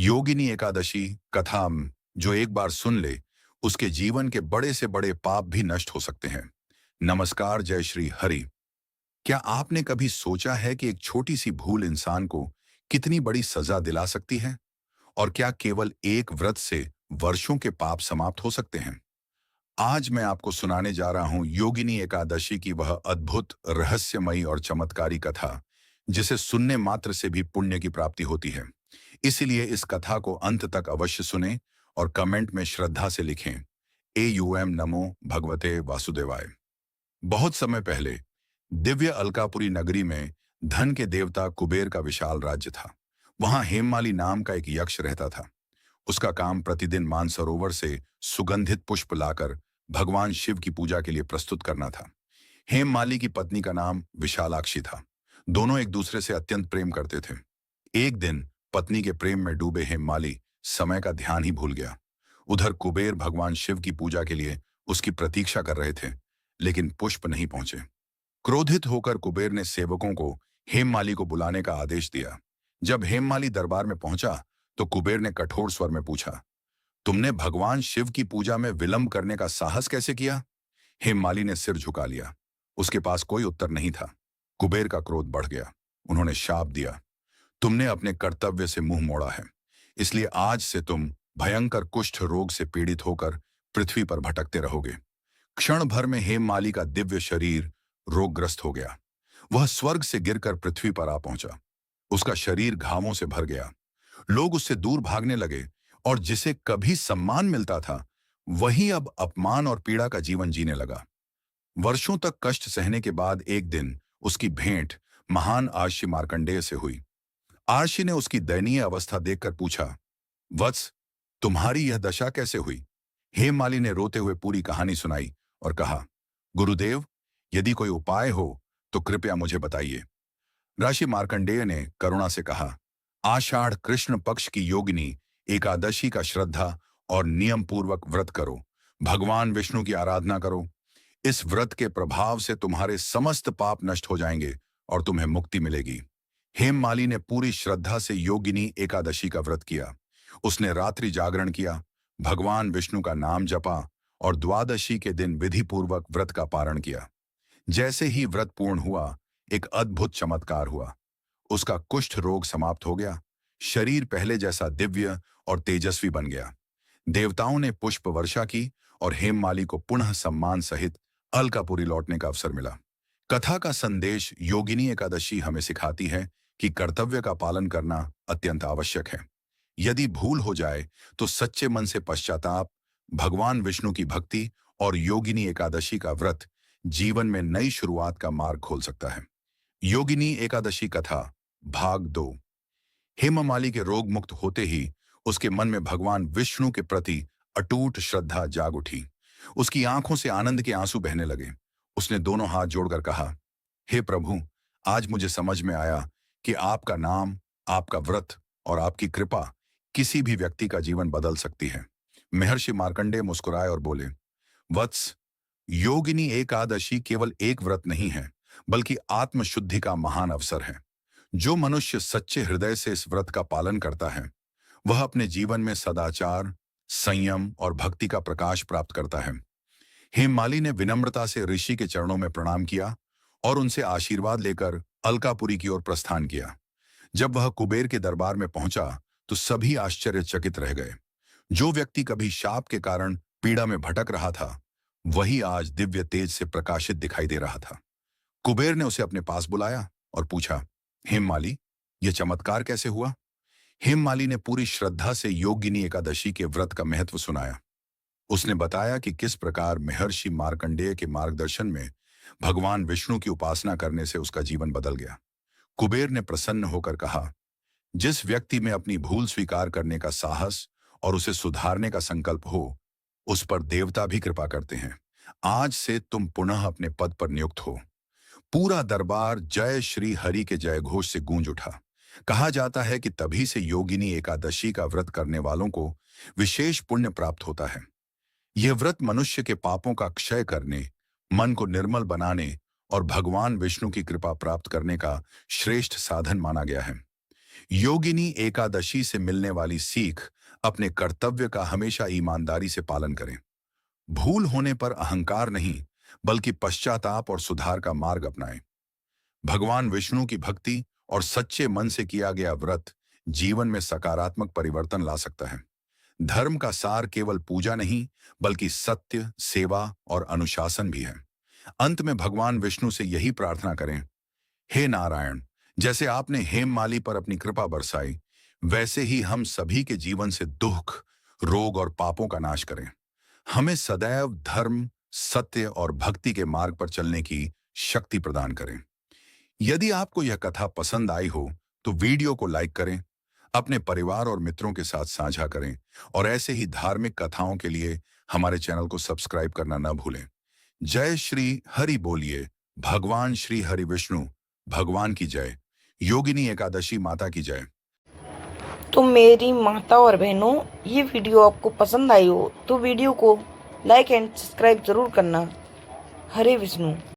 योगिनी एकादशी कथा जो एक बार सुन ले, उसके जीवन के बड़े से बड़े पाप भी नष्ट हो सकते हैं। नमस्कार, जय श्री हरि। क्या आपने कभी सोचा है कि एक छोटी सी भूल इंसान को कितनी बड़ी सजा दिला सकती है? और क्या केवल एक व्रत से वर्षों के पाप समाप्त हो सकते हैं? आज मैं आपको सुनाने जा रहा हूं योगिनी एकादशी की वह अद्भुत, रहस्यमयी और चमत्कारी कथा, जिसे सुनने मात्र से भी पुण्य की प्राप्ति होती है। इसीलिए इस कथा को अंत तक अवश्य सुनें और कमेंट में श्रद्धा से लिखें, AUM नमो भगवते वासुदेवाय। बहुत समय पहले दिव्य अलकापुरी नगरी में धन के देवता कुबेर का विशाल राज्य था। वहां हेममाली नाम का एक यक्ष रहता था। उसका काम प्रतिदिन मानसरोवर से सुगंधित पुष्प लाकर भगवान शिव की पूजा के लिए प्रस्तुत करना था। हेममाली की पत्नी का नाम विशालाक्षी था। दोनों एक दूसरे से अत्यंत प्रेम करते थे। एक दिन पत्नी के प्रेम में डूबे हेममाली समय का ध्यान ही भूल गया। उधर कुबेर भगवान शिव की पूजा के लिए उसकी प्रतीक्षा कर रहे थे, लेकिन पुष्प नहीं पहुंचे। क्रोधित होकर कुबेर ने सेवकों को हेममाली को बुलाने का आदेश दिया। जब हेममाली दरबार में पहुंचा तो कुबेर ने कठोर स्वर में पूछा, तुमने भगवान शिव की पूजा में विलंब करने का साहस कैसे किया? हेममाली ने सिर झुका लिया। उसके पास कोई उत्तर नहीं था। कुबेर का क्रोध बढ़ गया। उन्होंने शाप दिया, तुमने अपने कर्तव्य से मुंह मोड़ा है, इसलिए आज से तुम भयंकर कुष्ठ रोग से पीड़ित होकर पृथ्वी पर भटकते रहोगे। क्षण भर में हेममाली का दिव्य शरीर रोगग्रस्त हो गया। वह स्वर्ग से गिरकर पृथ्वी पर आ पहुंचा। उसका शरीर घावों से भर गया। लोग उससे दूर भागने लगे और जिसे कभी सम्मान मिलता था, वही अब अपमान और पीड़ा का जीवन जीने लगा। वर्षों तक कष्ट सहने के बाद एक दिन उसकी भेंट महान आर्षि मार्कंडेय से हुई। आर्षि ने उसकी दयनीय अवस्था देखकर पूछा, वत्स, तुम्हारी यह दशा कैसे हुई? हेममाली ने रोते हुए पूरी कहानी सुनाई और कहा, गुरुदेव, यदि कोई उपाय हो तो कृपया मुझे बताइए। ऋषि मार्कंडेय ने करुणा से कहा, आषाढ़ कृष्ण पक्ष की योगिनी एकादशी का श्रद्धा और नियम पूर्वक व्रत करो। भगवान विष्णु की आराधना करो। इस व्रत के प्रभाव से तुम्हारे समस्त पाप नष्ट हो जाएंगे और तुम्हें मुक्ति मिलेगी। हेममाली ने पूरी श्रद्धा से योगिनी एकादशी का व्रत किया। उसने रात्रि जागरण किया, भगवान विष्णु का नाम जपा और द्वादशी के दिन विधि पूर्वक व्रत का पारण किया। जैसे ही व्रत पूर्ण हुआ, एक अद्भुत चमत्कार हुआ। उसका कुष्ठ रोग समाप्त हो गया। शरीर पहले जैसा दिव्य और तेजस्वी बन गया। देवताओं ने पुष्प वर्षा की और हेममाली को पुनः सम्मान सहित अलकापुरी लौटने का अवसर मिला। कथा का संदेश योगिनी एकादशी हमें सिखाती है कि कर्तव्य का पालन करना अत्यंत आवश्यक है। यदि भूल हो जाए तो सच्चे मन से पश्चाताप, भगवान विष्णु की भक्ति और योगिनी एकादशी का व्रत जीवन में नई शुरुआत का मार्ग खोल सकता है। योगिनी एकादशी कथा भाग 2। हेममाली के रोग मुक्त होते ही उसके मन में भगवान विष्णु के प्रति अटूट श्रद्धा जाग उठी। उसकी आंखों से आनंद के आंसू बहने लगे। उसने दोनों हाथ जोड़कर कहा, हे प्रभु, आज मुझे समझ में आया कि आपका नाम, आपका व्रत और आपकी कृपा किसी भी व्यक्ति का जीवन बदल सकती है। महर्षि मार्कंडेय मुस्कुराए और बोले, वत्स, योगिनी एकादशी केवल एक व्रत नहीं है, बल्कि आत्मशुद्धि का महान अवसर है। जो मनुष्य सच्चे हृदय से इस व्रत का पालन करता है, वह अपने जीवन में सदाचार, संयम और भक्ति का प्रकाश प्राप्त करता है। हेममाली ने विनम्रता से ऋषि के चरणों में प्रणाम किया और उनसे आशीर्वाद लेकर अलकापुरी की ओर प्रस्थान किया। जब वह कुबेर के दरबार में पहुंचा तो सभी आश्चर्यचकित रह गए। जो व्यक्ति कभी शाप के कारण पीड़ा में भटक रहा था, वही आज दिव्य तेज से प्रकाशित दिखाई दे रहा था। कुबेर ने उसे अपने पास बुलाया और पूछा, हेममाली, यह चमत्कार कैसे हुआ? हेममाली ने पूरी श्रद्धा से योगिनी एकादशी के व्रत का महत्व सुनाया। उसने बताया कि किस प्रकार महर्षि मार्कंडेय के मार्गदर्शन में भगवान विष्णु की उपासना करने से उसका जीवन बदल गया। कुबेर ने प्रसन्न होकर कहा, जिस व्यक्ति में अपनी भूल स्वीकार करने का साहस और उसे सुधारने का संकल्प हो, उस पर देवता भी कृपा करते हैं। आज से तुम पुनः अपने पद पर नियुक्त हो। पूरा दरबार जय श्री हरि के जय घोष से गूंज उठा। कहा जाता है कि तभी से योगिनी एकादशी का व्रत करने वालों को विशेष पुण्य प्राप्त होता है। यह व्रत मनुष्य के पापों का क्षय करने, मन को निर्मल बनाने और भगवान विष्णु की कृपा प्राप्त करने का श्रेष्ठ साधन माना गया है। योगिनी एकादशी से मिलने वाली सीख, अपने कर्तव्य का हमेशा ईमानदारी से पालन करें। भूल होने पर अहंकार नहीं, बल्कि पश्चाताप और सुधार का मार्ग अपनाएं। भगवान विष्णु की भक्ति और सच्चे मन से किया गया व्रत जीवन में सकारात्मक परिवर्तन ला सकता है। धर्म का सार केवल पूजा नहीं, बल्कि सत्य, सेवा और अनुशासन भी है। अंत में भगवान विष्णु से यही प्रार्थना करें, हे नारायण, जैसे आपने हेममाली पर अपनी कृपा बरसाई, वैसे ही हम सभी के जीवन से दुख, रोग और पापों का नाश करें। हमें सदैव धर्म, सत्य और भक्ति के मार्ग पर चलने की शक्ति प्रदान करें। यदि आपको यह कथा पसंद आई हो, तो वीडियो को लाइक करें, अपने परिवार और मित्रों के साथ साझा करें और ऐसे ही धार्मिक कथाओं के लिए हमारे चैनल को सब्सक्राइब करना न भूलें। जय श्री हरि बोलिए। भगवान श्री हरि विष्णु भगवान की जय। योगिनी एकादशी माता की जय। तो मेरी माता और बहनों, ये वीडियो आपको पसंद आई हो तो वीडियो को लाइक एंड सब्सक्राइब जरूर करना। हरे विष्णु।